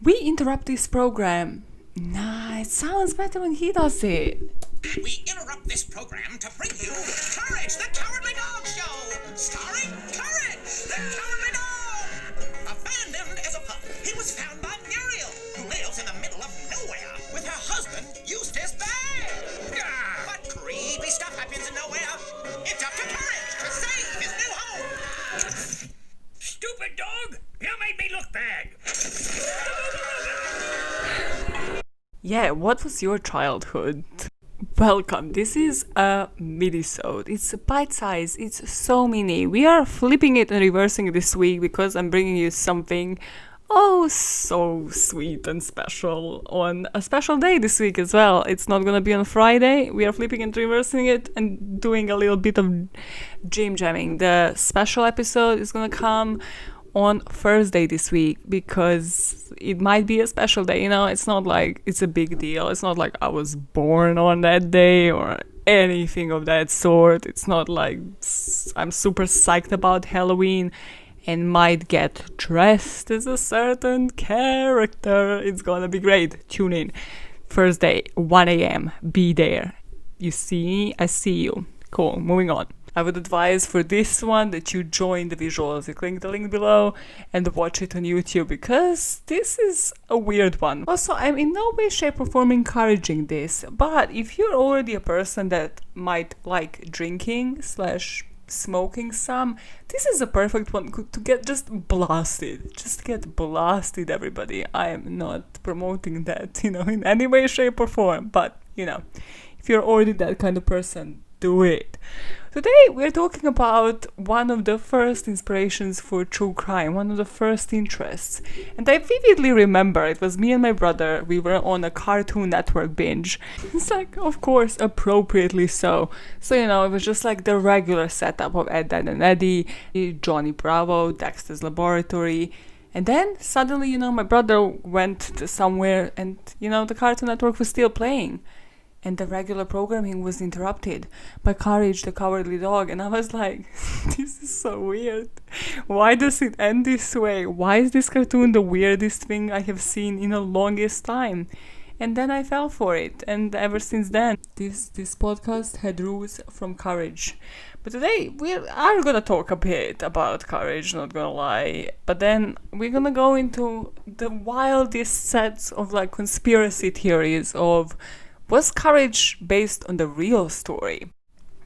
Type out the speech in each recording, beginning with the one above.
We interrupt this program. Nah, it sounds better when he does it. We interrupt this program to bring you Courage, the Cowardly Dog Show, starring Courage, the Cowardly Dog. Abandoned as a pup, he was found by Muriel, who lives in the middle of nowhere with her husband, Eustace Bear. But creepy stuff happens in nowhere. It's up to Courage to save his new home. Stupid dog, you made me look bad. Yeah, what was your childhood? Welcome, this is a Minisode. It's a bite size, it's so mini. We are flipping it and reversing it this week because I'm bringing you something so sweet and special on a special day this week as well. It's not gonna be on Friday. We are flipping and reversing it and doing a little bit of gym jamming. The special episode is gonna come on Thursday this week because it might be a special day, it's not like it's a big deal. It's not like I was born on that day or anything of that sort. It's not like I'm super psyched about Halloween and might get dressed as a certain character. It's gonna be great. Tune in Thursday 1 a.m. Be there. You see me, I see you. Cool, moving on. I would advise for this one that you join the visuals. You click the link below and watch it on YouTube because this is a weird one. Also, I'm in no way, shape or form encouraging this, but if you're already a person that might like drinking / smoking some, this is a perfect one to get just blasted. Just get blasted, everybody. I am not promoting that, in any way, shape or form, but, if you're already that kind of person, do it. Today we're talking about one of the first inspirations for true crime, one of the first interests. And I vividly remember it was me and my brother, we were on a Cartoon Network binge. It's like, of course, appropriately so. So, it was just like the regular setup of Ed, Edd and Eddy, Johnny Bravo, Dexter's Laboratory. And then suddenly, my brother went to somewhere and, the Cartoon Network was still playing. And the regular programming was interrupted by Courage, the Cowardly Dog. And I was like, this is so weird. Why does it end this way? Why is this cartoon the weirdest thing I have seen in the longest time? And then I fell for it. And ever since then, this podcast had roots from Courage. But today, we are going to talk a bit about Courage, not going to lie. But then we're going to go into the wildest sets of conspiracy theories of, was Courage based on the real story?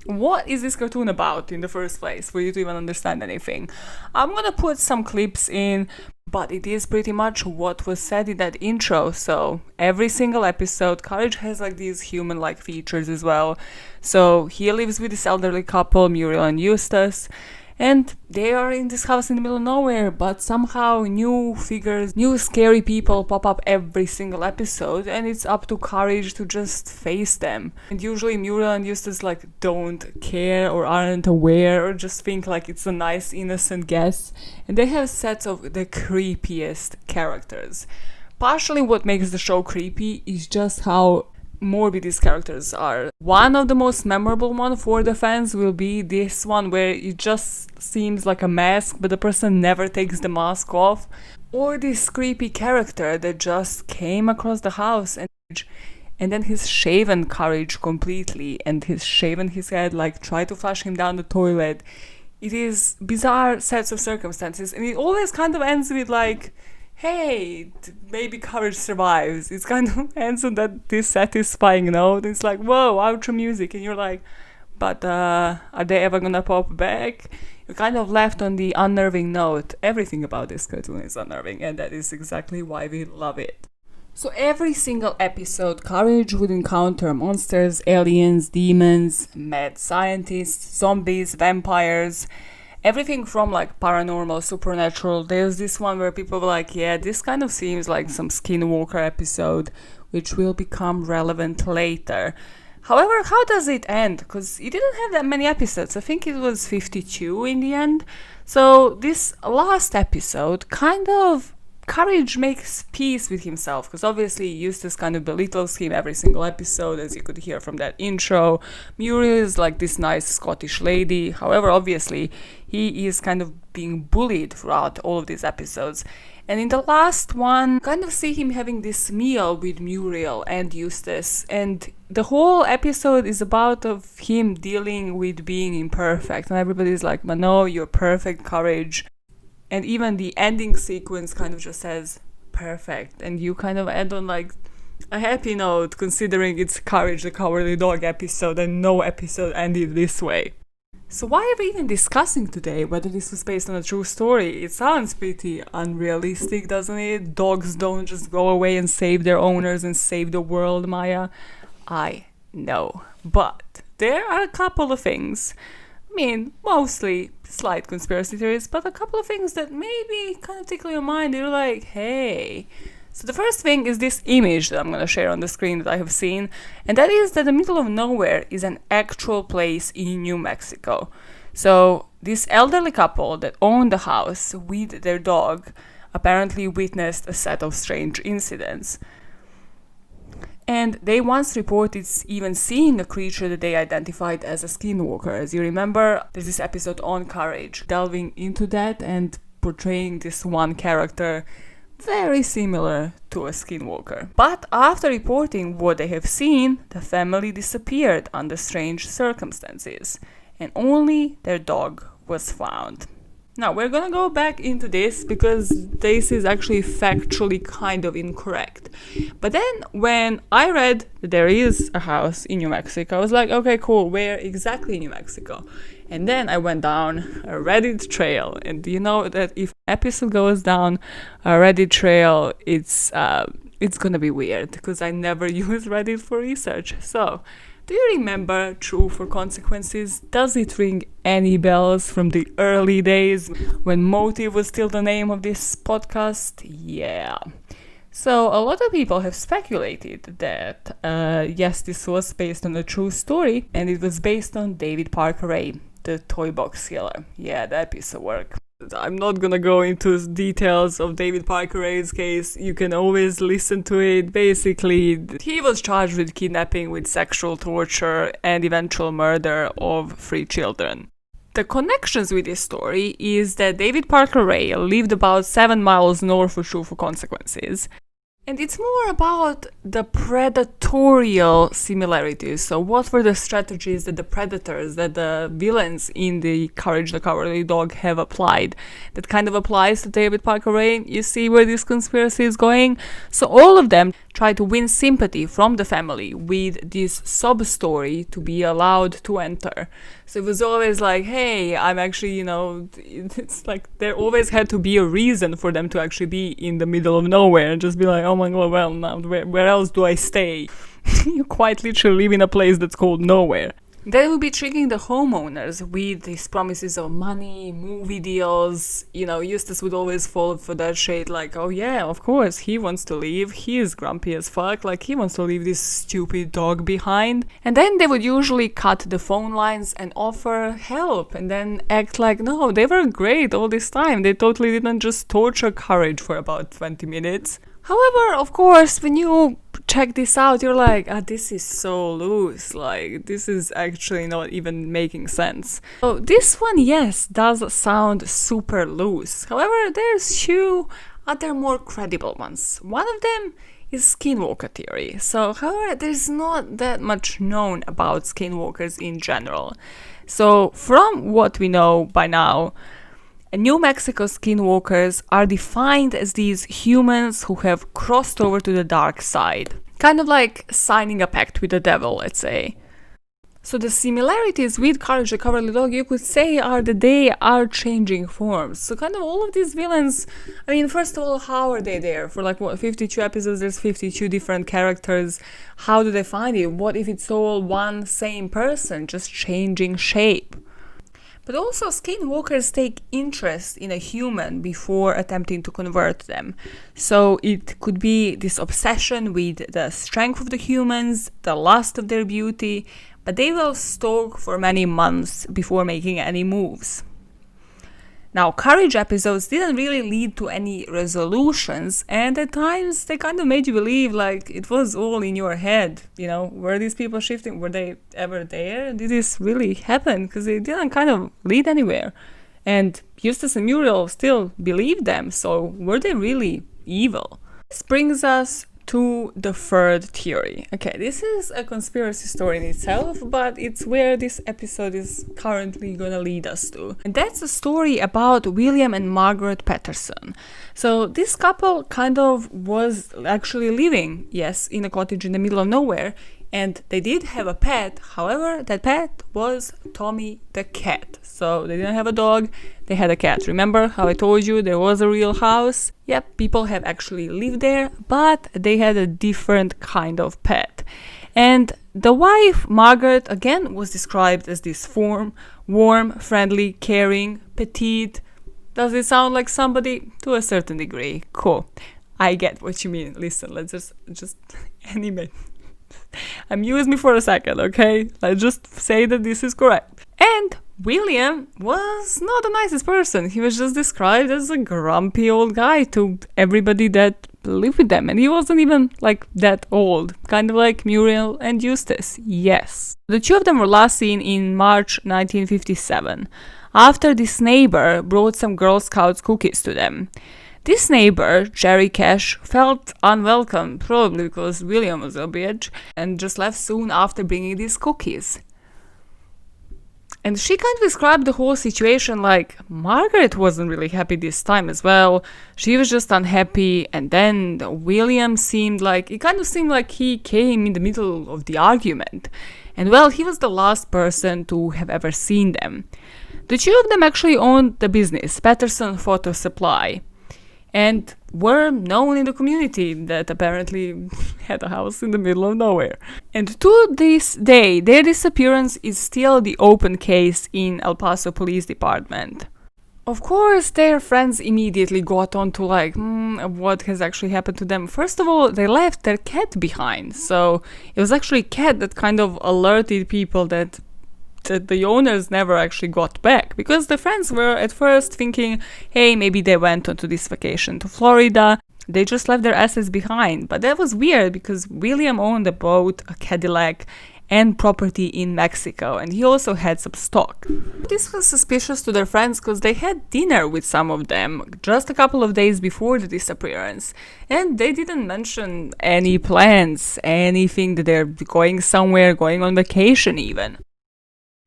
What is this cartoon about in the first place for you to even understand anything? I'm gonna put some clips in, but it is pretty much what was said in that intro. So every single episode, Courage has these human-like features as well. So he lives with this elderly couple, Muriel and Eustace, and they are in this house in the middle of nowhere, but somehow new figures, new scary people pop up every single episode, and it's up to Courage to just face them. And usually Muriel and Eustace don't care or aren't aware or just think it's a nice innocent guess. And they have sets of the creepiest characters. Partially what makes the show creepy is just how morbid these characters are. One of the most memorable one for the fans will be this one where it just seems like a mask, but the person never takes the mask off. Or this creepy character that just came across the house and then he's shaven Courage completely and he's shaven his head, try to flush him down the toilet. It is bizarre sets of circumstances, and it always kind of ends with hey, maybe Courage survives. It's kind of ends on that dissatisfying note. It's whoa, outro music. And you're but are they ever gonna pop back? You're kind of left on the unnerving note. Everything about this cartoon is unnerving, and that is exactly why we love it. So every single episode, Courage would encounter monsters, aliens, demons, mad scientists, zombies, vampires, everything from paranormal, supernatural. There's this one where people were yeah, this kind of seems like some Skinwalker episode, which will become relevant later. However, how does it end? Because it didn't have that many episodes. I think it was 52 in the end. So this last episode kind of Courage makes peace with himself, because obviously Eustace kind of belittles him every single episode, as you could hear from that intro. Muriel is like this nice Scottish lady. However, obviously, he is kind of being bullied throughout all of these episodes. And in the last one, kind of see him having this meal with Muriel and Eustace, and the whole episode is about of him dealing with being imperfect, and everybody's like, "No, you're perfect, Courage." And even the ending sequence kind of just says perfect, and you kind of end on like a happy note, considering it's Courage the Cowardly Dog episode and no episode ended this way. So why are we even discussing today whether this was based on a true story? It sounds pretty unrealistic, doesn't it? Dogs don't just go away and save their owners and save the world, Maya. I know, but there are a couple of things. I mean, mostly slight conspiracy theories, but a couple of things that maybe kind of tickle your mind. You're like, hey. So the first thing is this image that I'm going to share on the screen that I have seen, and that is that the middle of nowhere is an actual place in New Mexico. So this elderly couple that owned the house with their dog apparently witnessed a set of strange incidents. And they once reported even seeing a creature that they identified as a skinwalker. As you remember, there's this episode on Courage, delving into that and portraying this one character very similar to a skinwalker. But after reporting what they have seen, the family disappeared under strange circumstances, and only their dog was found. Now, we're gonna go back into this because this is actually factually kind of incorrect. But then when I read that there is a house in New Mexico, I was like, okay, cool, where exactly in New Mexico? And then I went down a Reddit trail, and you know that if an episode goes down a Reddit trail, it's gonna be weird because I never use Reddit for research. So, do you remember Truth or Consequences? Does it ring any bells from the early days when Motive was still the name of this podcast? Yeah. So a lot of people have speculated that, yes, this was based on a true story, and it was based on David Parker Ray, the toy box killer. Yeah, that piece of work. I'm not gonna go into details of David Parker Ray's case. You can always listen to it. Basically, he was charged with kidnapping, with sexual torture, and eventual murder of 3 children. The connections with this story is that David Parker Ray lived about 7 miles north of Truth or Consequences. And it's more about the predatorial similarities. So what were the strategies that the predators, that the villains in the Courage the Cowardly Dog have applied? That kind of applies to David Parker Ray. You see where this conspiracy is going? So all of them try to win sympathy from the family with this sub-story to be allowed to enter. So it was always like, hey, I'm actually, it's like there always had to be a reason for them to actually be in the middle of nowhere and just be like, oh my god, well, now where else do I stay? You quite literally live in a place that's called nowhere. They will be tricking the homeowners with these promises of money, movie deals. Eustace would always fall for that shade, like, oh yeah, of course, he wants to leave. He is grumpy as fuck, like he wants to leave this stupid dog behind. And then they would usually cut the phone lines and offer help, and then act like, no, they were great all this time. They totally didn't just torture Courage for about 20 minutes. However, of course, when you check this out, you're like, this is so loose, like, this is actually not even making sense. So this one, yes, does sound super loose. However, there's 2 other more credible ones. One of them is Skinwalker Theory. So, however, there's not that much known about skinwalkers in general. So, from what we know by now, New Mexico skinwalkers are defined as these humans who have crossed over to the dark side. Kind of like signing a pact with the devil, let's say. So the similarities with Courage the Cowardly Dog, you could say, are that they are changing forms. So kind of all of these villains, I mean, first of all, how are they there? For 52 episodes, there's 52 different characters. How do they find it? What if it's all one same person, just changing shape? But also, skinwalkers take interest in a human before attempting to convert them. So it could be this obsession with the strength of the humans, the lust of their beauty, but they will stalk for many months before making any moves. Now, courage episodes didn't really lead to any resolutions, and at times they kind of made you believe like it was all in your head. You know, were these people shifting? Were they ever there? Did this really happen? Because they didn't kind of lead anywhere. And Eustace and Muriel still believed them, so were they really evil? This brings us to the third theory. Okay, this is a conspiracy story in itself, but it's where this episode is currently gonna lead us to. And that's a story about William and Margaret Patterson. So this couple kind of was actually living, yes, in a cottage in the middle of nowhere, and they did have a pet. However, that pet was Tommy the cat. So they didn't have a dog, they had a cat. Remember how I told you there was a real house? Yep, people have actually lived there, but they had a different kind of pet. And the wife, Margaret, again was described as this warm, friendly, caring, petite. Does it sound like somebody? To a certain degree. Cool. I get what you mean. Listen, let's just animate. Amuse me for a second, okay? Let's just say that this is correct. And William was not the nicest person. He was just described as a grumpy old guy to everybody that lived with them. And he wasn't even like that old. Kind of like Muriel and Eustace. Yes. The two of them were last seen in March 1957, after this neighbor brought some Girl Scouts cookies to them. This neighbor, Jerry Cash, felt unwelcome, probably because William was a bitch, and just left soon after bringing these cookies. And she kind of described the whole situation like Margaret wasn't really happy this time as well. She was just unhappy, and then William it kind of seemed like he came in the middle of the argument. And well, he was the last person to have ever seen them. The two of them actually owned the business, Patterson Photo Supply, and were known in the community that apparently had a house in the middle of nowhere. And to this day, their disappearance is still the open case in El Paso Police Department. Of course, their friends immediately got on to what has actually happened to them. First of all, they left their cat behind. So it was actually cat that kind of alerted people that the owners never actually got back, because the friends were at first thinking, hey, maybe they went on to this vacation to Florida, they just left their assets behind. But that was weird because William owned a boat, a Cadillac, and property in Mexico, and he also had some stock. This was suspicious to their friends because they had dinner with some of them just a couple of days before the disappearance, and they didn't mention any plans, anything that they're going somewhere, going on vacation even.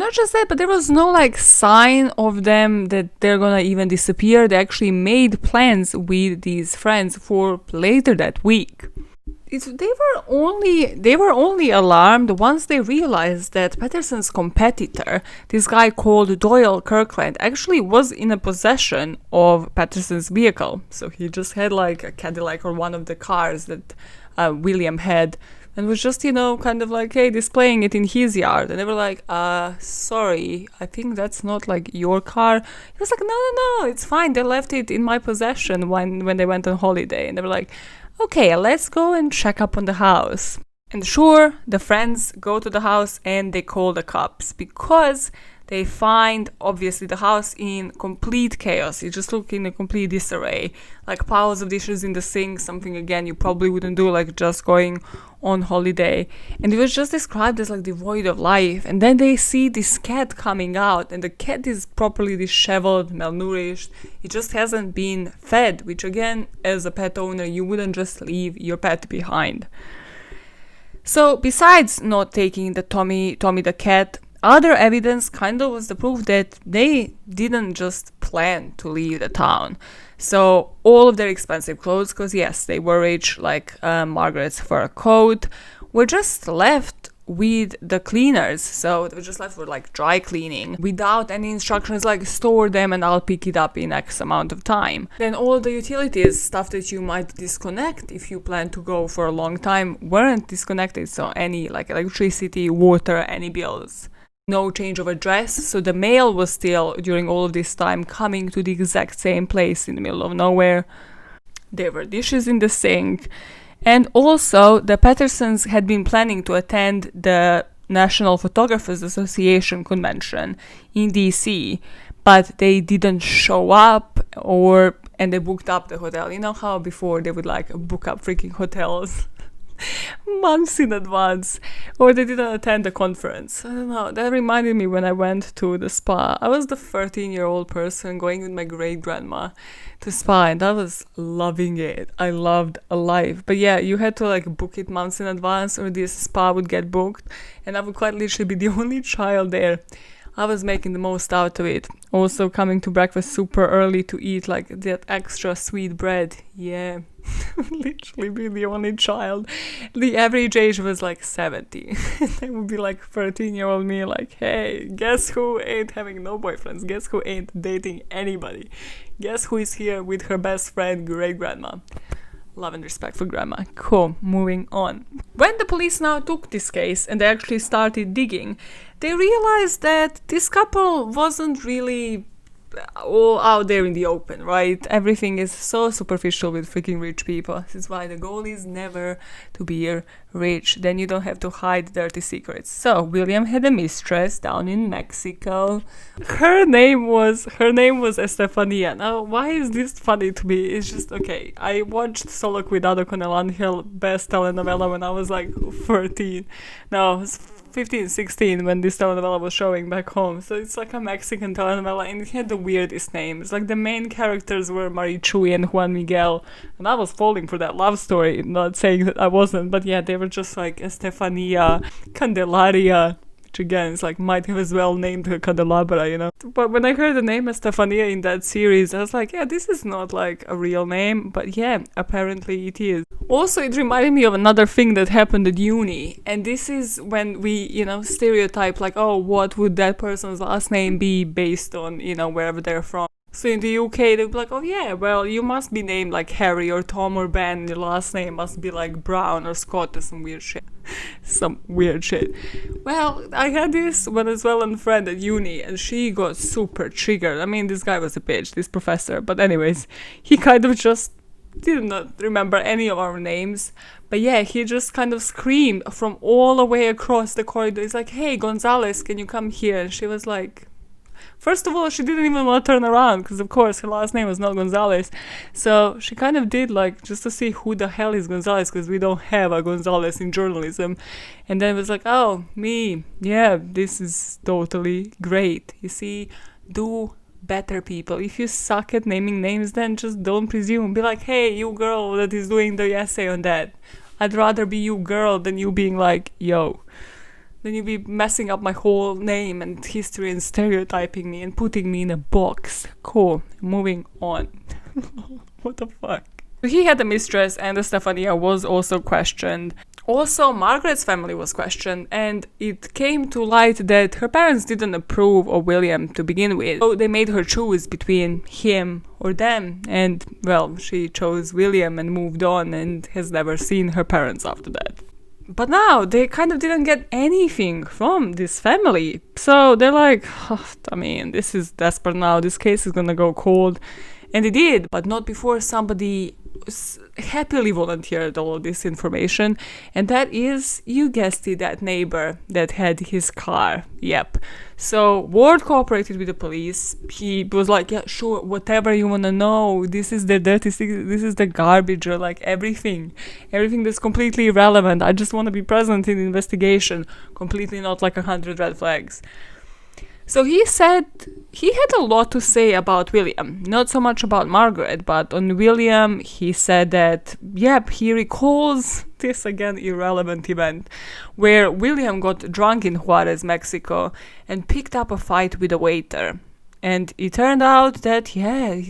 Not just that, but there was no sign of them that they're gonna even disappear. They actually made plans with these friends for later that week. They were only alarmed once they realized that Patterson's competitor, this guy called Doyle Kirkland, actually was in a possession of Patterson's vehicle. So he just had a Cadillac or one of the cars that William had, and was just, kind of hey, displaying it in his yard. And they were sorry, I think that's not your car. He was no, it's fine. They left it in my possession when they went on holiday. And they were okay, let's go and check up on the house. And sure, the friends go to the house and they call the cops because they find, obviously, the house in complete chaos. You just look in a complete disarray, piles of dishes in the sink, something again you probably wouldn't do, just going on holiday. And it was just described as devoid of life. And then they see this cat coming out, and the cat is properly disheveled, malnourished. It just hasn't been fed, which again, as a pet owner, you wouldn't just leave your pet behind. So besides not taking the Tommy the cat, other evidence kind of was the proof that they didn't just plan to leave the town. So all of their expensive clothes, because yes, they were rich, Margaret's fur coat, were just left with the cleaners. So they were just left for dry cleaning without any instructions store them and I'll pick it up in X amount of time. Then all the utilities, stuff that you might disconnect if you plan to go for a long time, weren't disconnected. So any electricity, water, any bills. No change of address, so the mail was still, during all of this time, coming to the exact same place in the middle of nowhere. There were dishes in the sink. And also, the Pattersons had been planning to attend the National Photographers Association convention in DC, but they didn't show up, and they booked up the hotel. You know how before they would like book up freaking hotels months in advance, or they didn't attend the conference. I don't know. That reminded me when I went to the spa. I was the 13-year-old person going with my great grandma to spa, and I was loving it. I loved life. But yeah, you had to like book it months in advance, or this spa would get booked, and I would quite literally be the only child there. I was making the most out of it. Also coming to breakfast super early to eat like that extra sweet bread. Yeah, literally be the only child. The average age was like 70. I would be like 13-year-old me like, hey, guess who ain't having no boyfriends? Guess who ain't dating anybody? Guess who is here with her best friend, great grandma? Love and respect for grandma. Cool, moving on. When the police now took this case and they actually started digging, they realized that this couple wasn't really all out there in the open, right? Everything is so superficial with freaking rich people. This is why the goal is never to be rich. Then you don't have to hide dirty secrets. So William had a mistress down in Mexico. Her name was Estefania. Now, why is this funny to me? It's just okay. I watched Solo Cuidado con el Ángel, best telenovela, when I was like 13. No, I was 15, 16 when this telenovela was showing back home. So it's like a Mexican telenovela, and it had the weirdest names. Like the main characters were Marichuy and Juan Miguel, and I was falling for that love story. Not saying that I wasn't, but yeah, they were just like Estefania, Candelaria, which again is like might have as well named her Candelabra, you know. But when I heard the name Estefania in that series, I was like, yeah, this is not like a real name, but yeah, apparently it is. Also, it reminded me of another thing that happened at uni, and this is when we, you know, stereotype like, oh, what would that person's last name be based on, you know, wherever they're from. So in the UK, they'd be like, oh yeah, well, you must be named like Harry or Tom or Ben, your last name must be like Brown or Scott or some weird shit. Some weird shit. Well, I had this Venezuelan friend at uni, and she got super triggered. I mean, this guy was a bitch, this professor, but anyways, he kind of just did not remember any of our names, but yeah, he just kind of screamed from all the way across the corridor. He's like, hey, Gonzalez, can you come here? And she was like, first of all, she didn't even want to turn around, because of course her last name was not Gonzalez. So she kind of did like just to see who the hell is Gonzalez, because we don't have a Gonzalez in journalism. And then it was like, oh, me, yeah, this is totally great. You see, do better, people. If you suck at naming names, then just don't presume. Be like, hey, you girl that is doing the essay on that, I'd rather be you girl than you being like, yo. Then you be messing up my whole name and history and stereotyping me and putting me in a box. Cool. Moving on. What the fuck? He had a mistress, and Estefania was also questioned. Also, Margaret's family was questioned, and it came to light that her parents didn't approve of William to begin with. So they made her choose between him or them, and well, she chose William and moved on and has never seen her parents after that. But now they kind of didn't get anything from this family. So they're like, oh, I mean, this is desperate now. This case is gonna go cold. And it did, but not before somebody happily volunteered all of this information. And that is, you guessed it, that neighbor that had his car. Yep. So Ward cooperated with the police. He was like, yeah, sure, whatever you want to know. This is the dirty secret. This is the garbage, or like everything that's completely irrelevant. I just want to be present in the investigation. Completely not like 100 red flags. So he said he had a lot to say about William, not so much about Margaret, but on William he said that, yep, he recalls this again irrelevant event where William got drunk in Juarez, Mexico, and picked up a fight with a waiter. And it turned out that, yeah,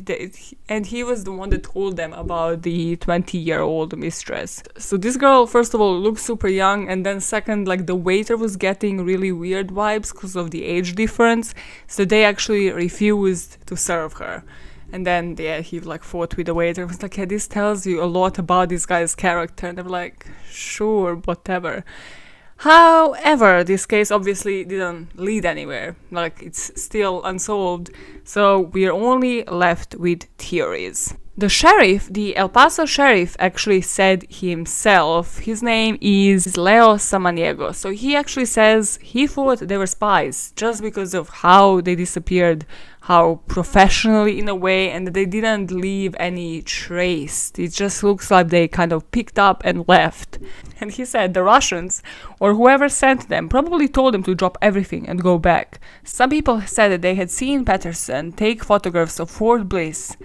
and he was the one that told them about the 20-year-old mistress. So this girl, first of all, looked super young, and then second, like the waiter was getting really weird vibes because of the age difference. So they actually refused to serve her. And then, yeah, he like fought with the waiter. It was like, yeah, this tells you a lot about this guy's character. And they were like, sure, whatever. However, this case obviously didn't lead anywhere, like it's still unsolved, so we're only left with theories. The sheriff, the El Paso sheriff, actually said himself, his name is Leo Samaniego. So he actually says he thought they were spies just because of how they disappeared, how professionally in a way, and that they didn't leave any trace. It just looks like they kind of picked up and left. And he said the Russians, or whoever sent them, probably told them to drop everything and go back. Some people said that they had seen Patterson take photographs of Fort Bliss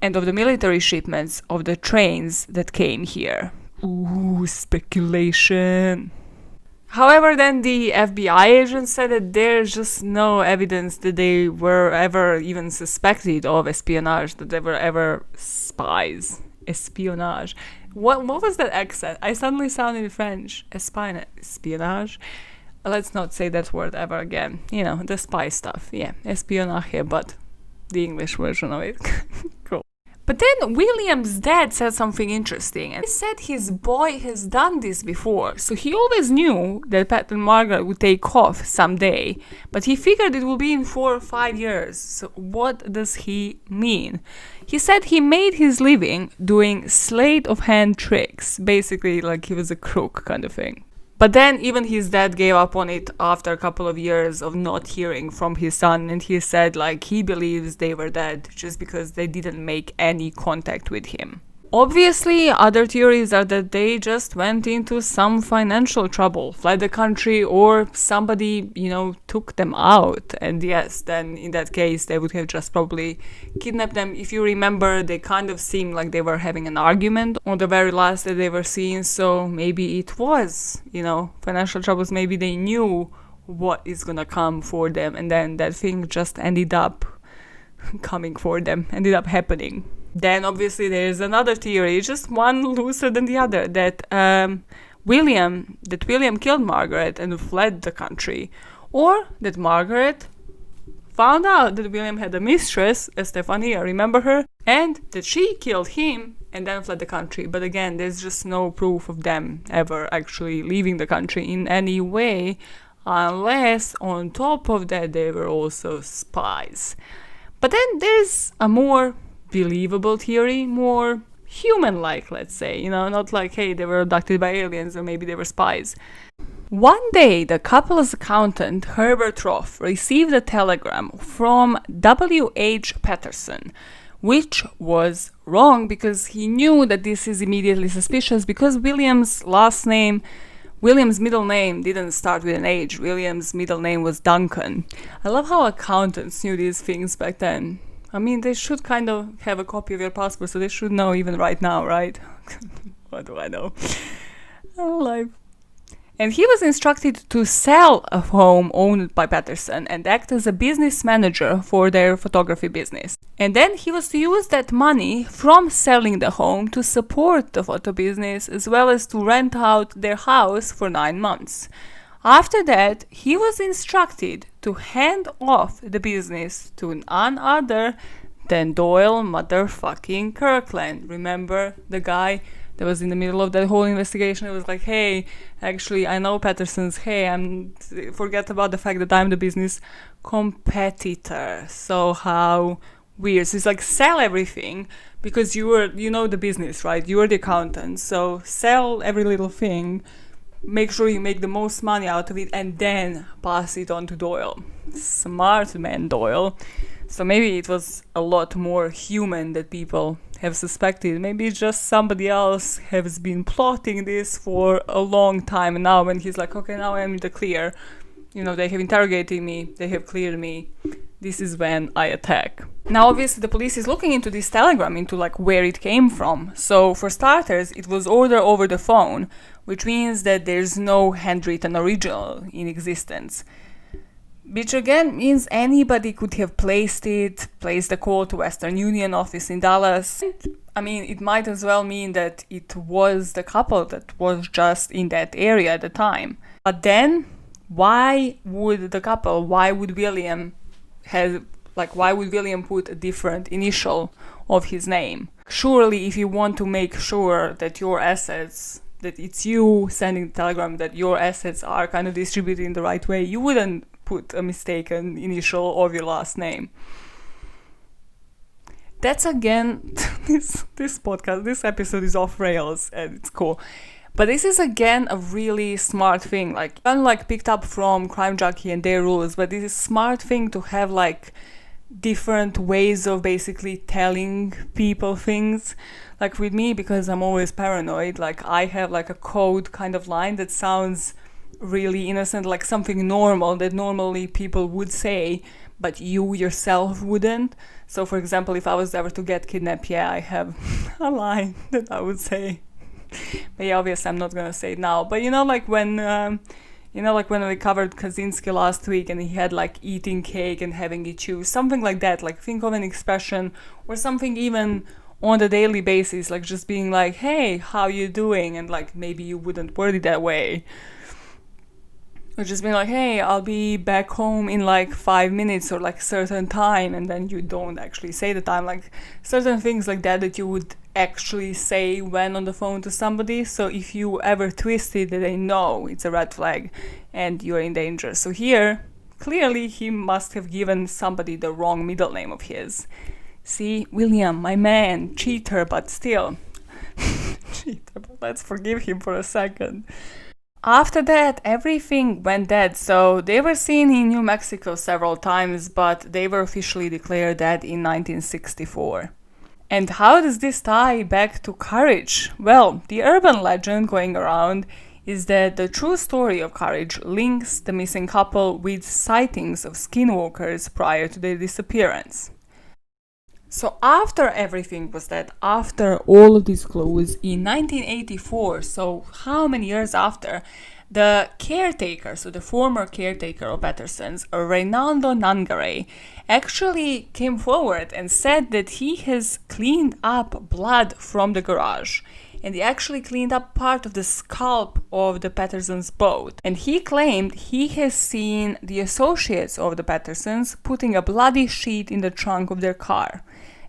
and of the military shipments of the trains that came here. Ooh, speculation. However, then the FBI agent said that there's just no evidence that they were ever even suspected of espionage, that they were ever spies. Espionage. What was that accent? I suddenly sounded French. Espionage. Let's not say that word ever again. You know, the spy stuff. Yeah, espionage, but the English version of it. Cool. But then William's dad said something interesting, and he said his boy has done this before, so he always knew that Pat and Margaret would take off someday, but he figured it would be in 4 or 5 years. So what does he mean? He said he made his living doing sleight of hand tricks, basically like he was a crook kind of thing. But then even his dad gave up on it after a couple of years of not hearing from his son, and he said like he believes they were dead just because they didn't make any contact with him. Obviously, other theories are that they just went into some financial trouble, fled the country, or somebody, took them out. And yes, then in that case, they would have just probably kidnapped them. If you remember, they kind of seemed like they were having an argument on the very last that they were seen. So maybe it was, financial troubles. Maybe they knew what is gonna come for them. And then that thing just ended up coming for them, ended up happening. Then obviously there's another theory, just one looser than the other, that William killed Margaret and fled the country, or that Margaret found out that William had a mistress, Estefania, remember her, and that she killed him and then fled the country. But again, there's just no proof of them ever actually leaving the country in any way, unless on top of that they were also spies. But then there's a more believable theory, more human-like, let's say, not like, hey, they were abducted by aliens or maybe they were spies. One day, the couple's accountant, Herbert Roth, received a telegram from W.H. Patterson, which was wrong because he knew that this is immediately suspicious because William's middle name didn't start with an H. William's middle name was Duncan. I love how accountants knew these things back then. I mean, they should kind of have a copy of your passport, so they should know even right now, right? What do I know? Oh, life. And he was instructed to sell a home owned by Patterson and act as a business manager for their photography business. And then he was to use that money from selling the home to support the photo business as well as to rent out their house for 9 months. After that, he was instructed to hand off the business to none other than Doyle motherfucking Kirkland. Remember the guy that was in the middle of that whole investigation? It was like, hey, actually, I know Patterson's. Hey, forget about the fact that I'm the business competitor. So how weird. So it's like, sell everything because you know the business, right? You are the accountant. So sell every little thing. Make sure you make the most money out of it and then pass it on to Doyle. Smart man, Doyle. So maybe it was a lot more human that people have suspected. Maybe it's just somebody else has been plotting this for a long time, and now when he's like, okay, now I'm in the clear, they have interrogated me, they have cleared me, this is when I attack. Now obviously the police is looking into this telegram, into like where it came from. So for starters, it was ordered over the phone, which means that there's no handwritten original in existence. Which again means anybody could have placed the call to Western Union office in Dallas. I mean, it might as well mean that it was the couple that was just in that area at the time. But then, why would William put a different initial of his name? Surely, if you want to make sure that your assets, that it's you sending the telegram, that your assets are kind of distributed in the right way, you wouldn't put a mistaken initial of your last name. That's again, this podcast, this episode is off rails and it's cool. But this is again a really smart thing, like unlike picked up from Crime Junkie and their rules, but this is a smart thing to have like different ways of basically telling people things. Like with me, because I'm always paranoid, like I have like a code kind of line that sounds really innocent, like something normal that normally people would say, but you yourself wouldn't. So for example, if I was ever to get kidnapped, yeah, I have a line that I would say. But yeah, obviously I'm not gonna say it now. But like when we covered Kaczynski last week and he had like eating cake and having it chew, something like that. Like think of an expression or something even on a daily basis, like just being like, hey, how you doing? And like maybe you wouldn't word it that way. Or just being like, hey, I'll be back home in like 5 minutes or like certain time, and then you don't actually say the time. Like certain things like that you would actually say when on the phone to somebody. So if you ever twist it, they know it's a red flag and you're in danger. So here, clearly he must have given somebody the wrong middle name of his. See, William, my man, cheater, but still. Cheater, but let's forgive him for a second. After that, everything went dead, so they were seen in New Mexico several times, but they were officially declared dead in 1964. And how does this tie back to courage? Well, the urban legend going around is that the true story of courage links the missing couple with sightings of skinwalkers prior to their disappearance. So after everything was dead, after all of these clues, in 1984, so how many years after, the caretaker, so the former caretaker of Patterson's, Reynaldo Nangare, actually came forward and said that he has cleaned up blood from the garage. And he actually cleaned up part of the scalp of the Patterson's boat. And he claimed he has seen the associates of the Pattersons putting a bloody sheet in the trunk of their car.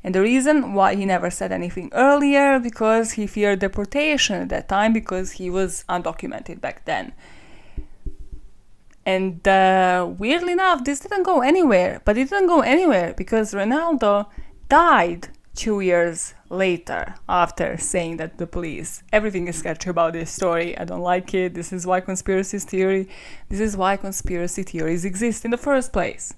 And the reason why he never said anything earlier, because he feared deportation at that time, because he was undocumented back then. And weirdly enough, this didn't go anywhere. But it didn't go anywhere because Ronaldo died 2 years later after saying that to the police. Everything is sketchy about this story. I don't like it. This is why conspiracy theories exist in the first place.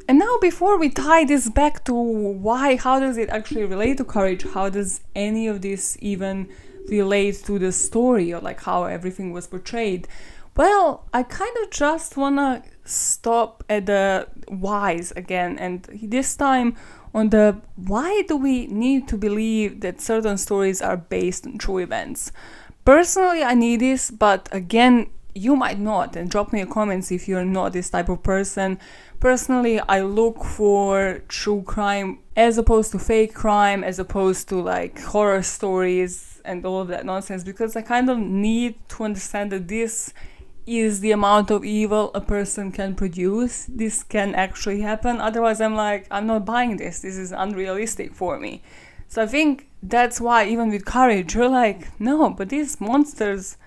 And now before we tie this back to how does it actually relate to courage, how does any of this even relate to the story or like how everything was portrayed? Well, I kind of just wanna stop at the whys again, and this time on the why do we need to believe that certain stories are based on true events. Personally, I need this, but again, you might not, and drop me a comments if you're not this type of person. Personally, I look for true crime as opposed to fake crime, as opposed to like horror stories and all of that nonsense, because I kind of need to understand that this is the amount of evil a person can produce. This can actually happen. Otherwise, I'm like, I'm not buying this. This is unrealistic for me. So I think that's why even with courage, you're like, no, but these monsters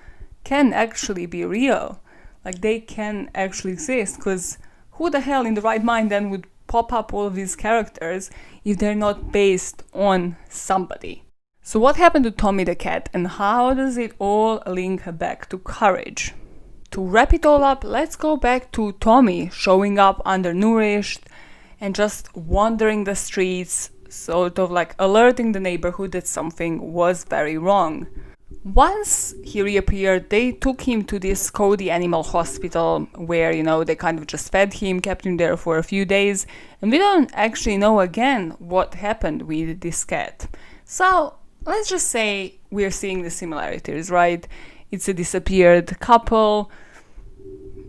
can actually be real. Like they can actually exist, because who the hell in the right mind then would pop up all of these characters if they're not based on somebody? So what happened to Tommy the cat, and how does it all link back to courage? To wrap it all up, let's go back to Tommy showing up undernourished and just wandering the streets, sort of like alerting the neighborhood that something was very wrong. Once he reappeared, they took him to this Cody Animal Hospital where, they kind of just fed him, kept him there for a few days, and we don't actually know again what happened with this cat. So let's just say we're seeing the similarities, right? It's a disappeared couple.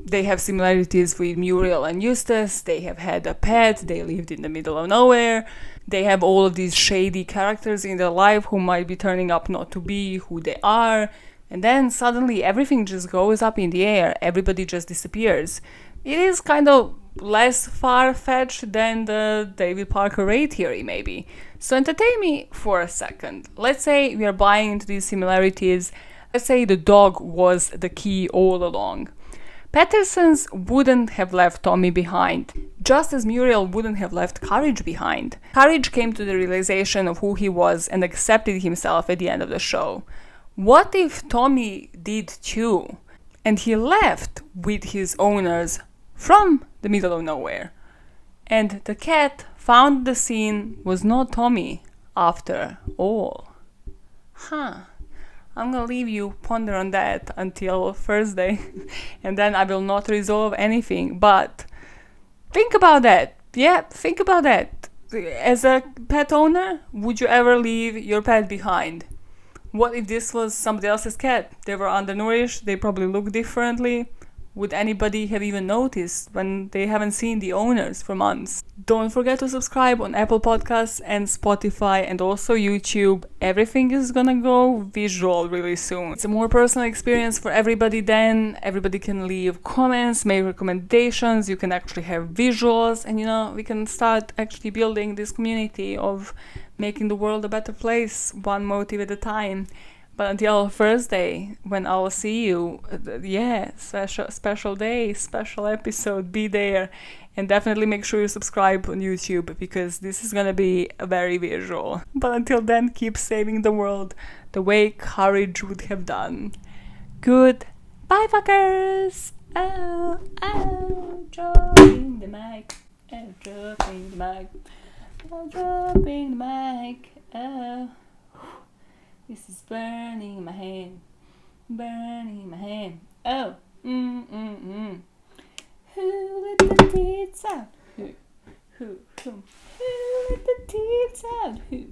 They have similarities with Muriel and Eustace. They have had a pet. They lived in the middle of nowhere. They have all of these shady characters in their life who might be turning up not to be who they are. And then suddenly everything just goes up in the air. Everybody just disappears. It is kind of less far-fetched than the David Parker Ray theory, maybe. So entertain me for a second. Let's say we are buying into these similarities. Let's say the dog was the key all along. Pattersons wouldn't have left Tommy behind, just as Muriel wouldn't have left Courage behind. Courage came to the realization of who he was and accepted himself at the end of the show. What if Tommy did too? And he left with his owners from the middle of nowhere. And the cat found the scene was not Tommy after all. I'm gonna leave you ponder on that until Thursday, and then I will not resolve anything. But think about that. Yeah, think about that. As a pet owner, would you ever leave your pet behind? What if this was somebody else's cat? They were undernourished, they probably look differently. Would anybody have even noticed when they haven't seen the owners for months? Don't forget to subscribe on Apple Podcasts and Spotify and also YouTube. Everything is gonna go visual really soon. It's a more personal experience for everybody then. Everybody can leave comments, make recommendations, you can actually have visuals, and we can start actually building this community of making the world a better place, one motive at a time. But until Thursday, when I'll see you, special day, special episode, be there. And definitely make sure you subscribe on YouTube, because this is gonna be very visual. But until then, keep saving the world the way Courage would have done. Good. Bye, fuckers! Oh, dropping the mic. Oh, dropping the mic. Oh, dropping the mic. Oh. This is burning my hand, burning my hand. Oh, Who let the tits out? Who let the tits out? Who?